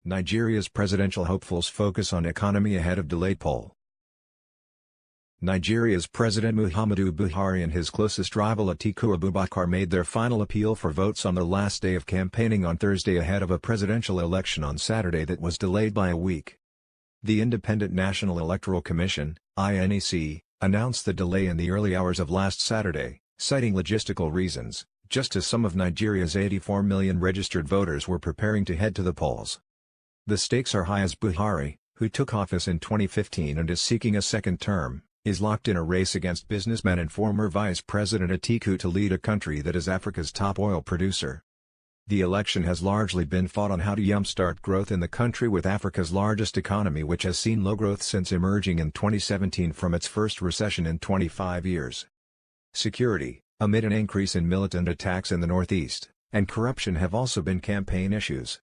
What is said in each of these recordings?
Nigeria's presidential hopefuls focus on economy ahead of delayed poll. Nigeria's President Muhammadu Buhari and his closest rival Atiku Abubakar made their final appeal for votes on the last day of campaigning on Thursday ahead of a presidential election on Saturday that was delayed by a week. The Independent National Electoral Commission, INEC, announced the delay in the early hours of last Saturday, citing logistical reasons, just as some of Nigeria's 84 million registered voters were preparing to head to the polls. The stakes are high as Buhari, who took office in 2015 and is seeking a second term, is locked in a race against businessman and former Vice President Atiku to lead a country that is Africa's top oil producer. The election has largely been fought on how to jumpstart growth in the country with Africa's largest economy, which has seen low growth since emerging in 2017 from its first recession in 25 years. Security, amid an increase in militant attacks in the northeast, and corruption have also been campaign issues.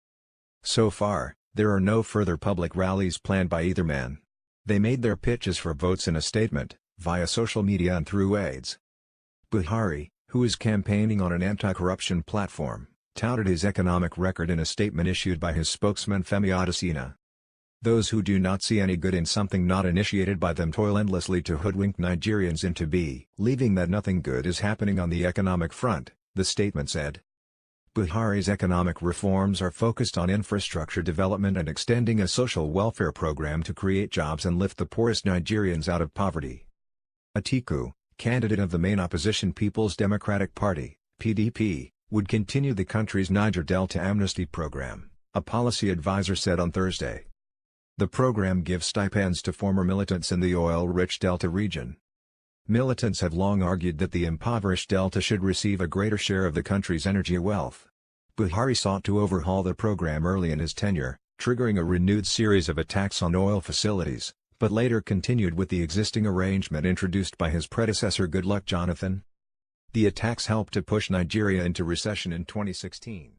So far, there are no further public rallies planned by either man. They made their pitches for votes in a statement, via social media and through aides. Buhari, who is campaigning on an anti-corruption platform, touted his economic record in a statement issued by his spokesman Femi Adesina. Those who do not see any good in something not initiated by them toil endlessly to hoodwink Nigerians into believing that nothing good is happening on the economic front, the statement said. Buhari's economic reforms are focused on infrastructure development and extending a social welfare program to create jobs and lift the poorest Nigerians out of poverty. Atiku, candidate of the main opposition People's Democratic Party, PDP, would continue the country's Niger Delta Amnesty Program, a policy advisor said on Thursday. The program gives stipends to former militants in the oil-rich Delta region. Militants have long argued that the impoverished Delta should receive a greater share of the country's energy wealth. Buhari sought to overhaul the program early in his tenure, triggering a renewed series of attacks on oil facilities, but later continued with the existing arrangement introduced by his predecessor Goodluck Jonathan. The attacks helped to push Nigeria into recession in 2016.